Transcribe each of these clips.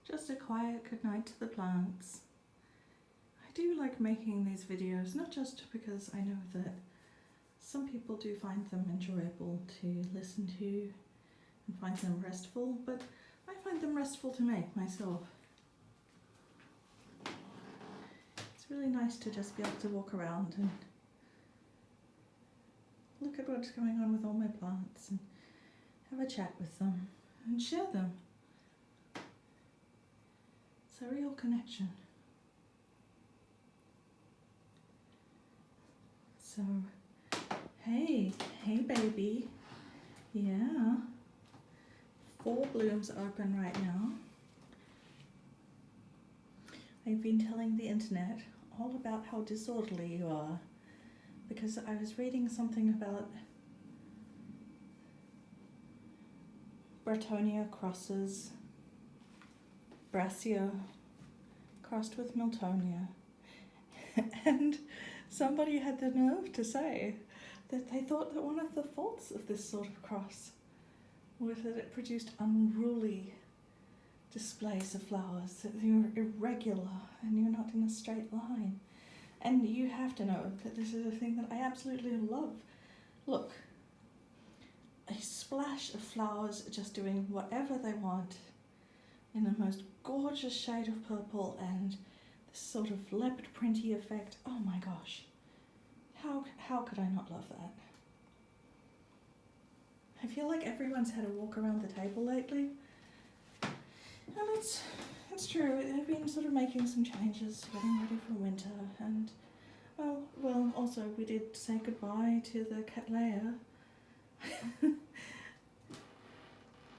Just a quiet goodnight to the plants. I do like making these videos, not just because I know that some people do find them enjoyable to listen to and find them restful, but I find them restful to make myself. It's really nice to just be able to walk around and look at what's going on with all my plants and have a chat with them and share them. It's a real connection. So, hey baby. Yeah. 4 blooms open right now. I've been telling the internet all about how disorderly you are because I was reading something about Bretonia crosses Brassia crossed with Miltonia, and somebody had the nerve to say that they thought that one of the faults of this sort of cross was that it produced unruly displays of flowers, that you're irregular and you're not in a straight line. And you have to know that this is a thing that I absolutely love. Look, a splash of flowers just doing whatever they want in the most gorgeous shade of purple and this sort of leopard printy effect. Oh my gosh, how could I not love that? I feel like everyone's had a walk around the table lately, and it's true. They've been sort of making some changes, getting ready for winter, and well, also we did say goodbye to the Cattleya.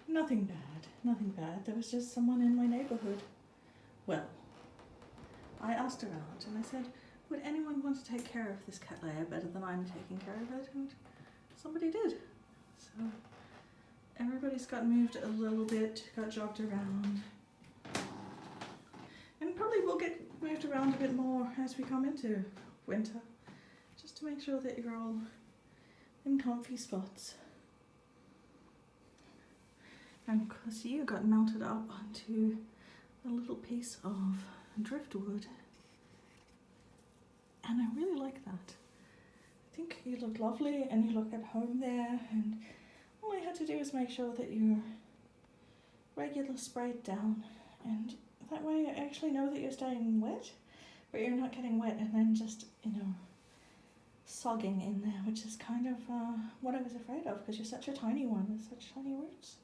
Nothing bad. There was just someone in my neighbourhood. Well, I asked around and I said, would anyone want to take care of this Cattleya better than I'm taking care of it? And somebody did. So everybody's got moved a little bit, got jogged around. And probably will get moved around a bit more as we come into winter, just to make sure that you're all in comfy spots. And of course you got mounted up onto a little piece of driftwood. And I really like that. I think you look lovely and you look at home there, and all I had to do was make sure that you're regular sprayed down, and that way I actually know that you're staying wet, but you're not getting wet and then just, sogging in there, which is kind of what I was afraid of, because you're such a tiny one with such tiny roots.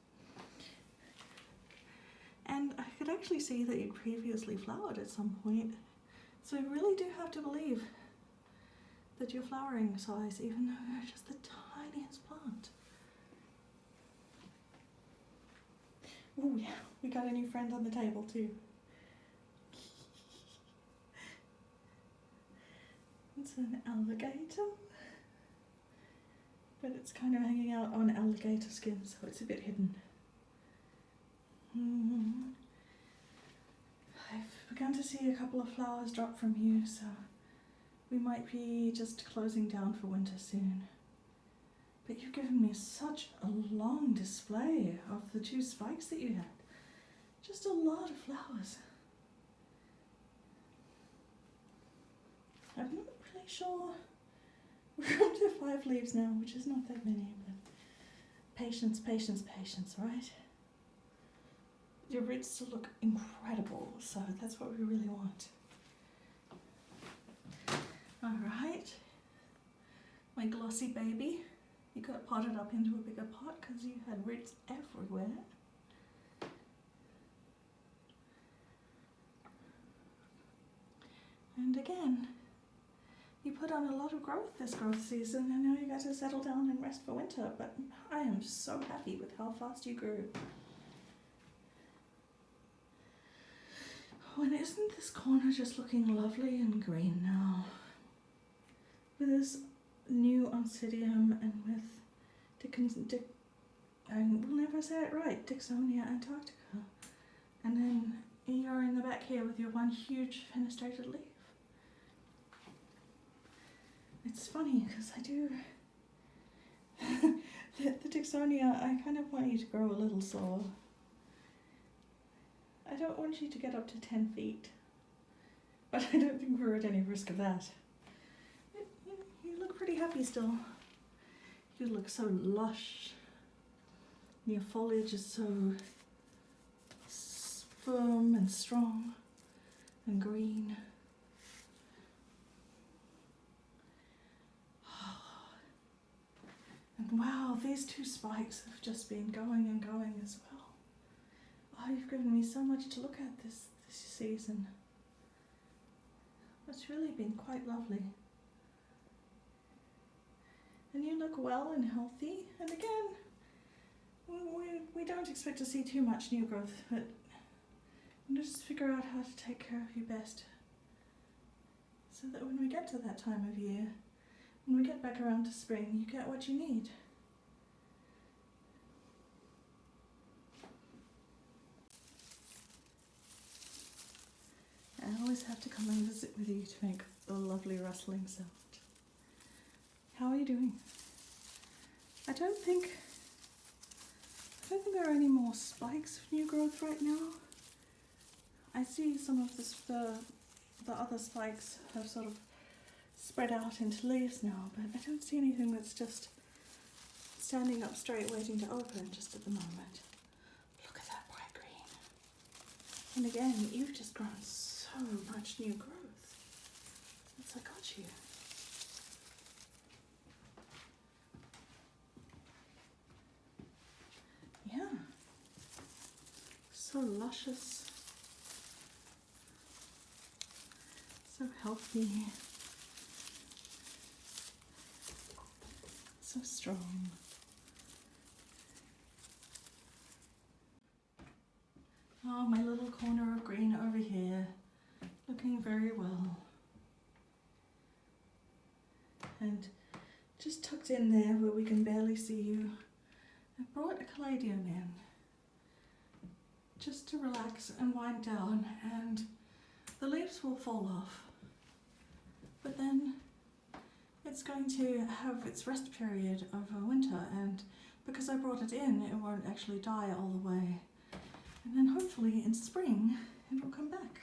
And I could actually see that you previously flowered at some point, so I really do have to believe that your flowering size, even though you're just the tiniest plant. Oh yeah, we got a new friend on the table too. It's an alligator, but it's kind of hanging out on alligator skin, so it's a bit hidden. I've begun to see a couple of flowers drop from you, so we might be just closing down for winter soon. But you've given me such a long display of the 2 spikes that you had. Just a lot of flowers. I'm not really sure. We're up to 5 leaves now, which is not that many, but patience, right? Your roots still look incredible, so that's what we really want. Alright, my glossy baby, you got potted up into a bigger pot because you had roots everywhere. And again, you put on a lot of growth this growth season, and now you got to settle down and rest for winter, but I am so happy with how fast you grew. Oh, and isn't this corner just looking lovely and green now? With this new oncidium and with I will never say it right, Dixonia antarctica. And then you're in the back here with your one huge fenestrated leaf. It's funny because I do the Dixonia, I kind of want you to grow a little slower. I don't want you to get up to 10 feet, but I don't think we're at any risk of that. You look pretty happy still. You look so lush. Your foliage is so firm and strong and green. And wow, these two spikes have just been going and going as well. Oh, you've given me so much to look at this season. It's really been quite lovely. And you look well and healthy. And again, we don't expect to see too much new growth, but just figure out how to take care of you best. So that when we get to that time of year, when we get back around to spring, you get what you need. I always have to come and visit with you to make the lovely rustling sound. How are you doing? I don't think there are any more spikes of new growth right now. I see some of the other spikes have sort of spread out into leaves now, but I don't see anything that's just standing up straight waiting to open just at the moment. Look at that bright green. And again, you've just grown so much new growth since I got you. Yeah. So luscious. So healthy. So strong. Oh, my little corner of green over here, looking very well. And just tucked in there where we can barely see you, I brought a caladium in, just to relax and wind down, and the leaves will fall off. But then it's going to have its rest period over winter, and because I brought it in, it won't actually die all the way. And then hopefully in spring, it will come back.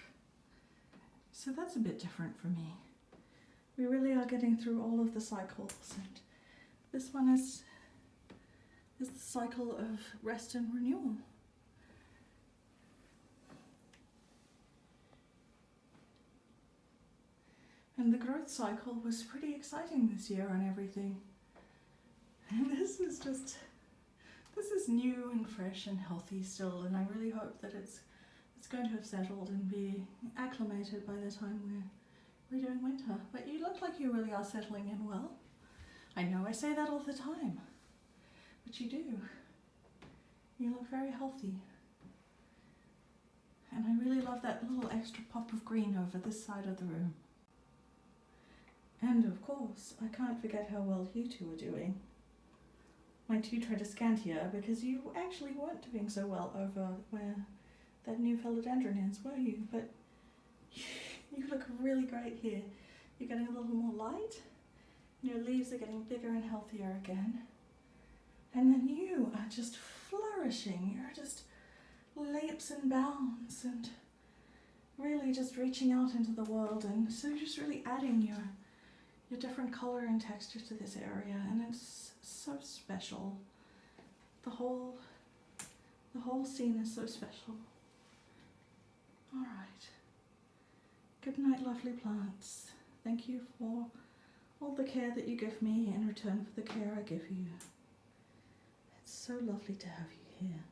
So that's a bit different for me. We really are getting through all of the cycles, and this one is the cycle of rest and renewal. And the growth cycle was pretty exciting this year and everything. And this is new and fresh and healthy still, and I really hope that it's going to have settled and be acclimated by the time we're doing winter. But you look like you really are settling in well. I know I say that all the time, but you do. You look very healthy. And I really love that little extra pop of green over this side of the room. And of course, I can't forget how well you two are doing. My two Tradescantia, because you actually weren't doing so well over where that new philodendron is, were you? But you look really great here. You're getting a little more light, and your leaves are getting bigger and healthier again. And then you are just flourishing. You're just leaps and bounds and really just reaching out into the world, and so you're just really adding your different color and texture to this area, and it's so special. The whole scene is so special. All right. Good night, lovely plants. Thank you for all the care that you give me in return for the care I give you. It's so lovely to have you here.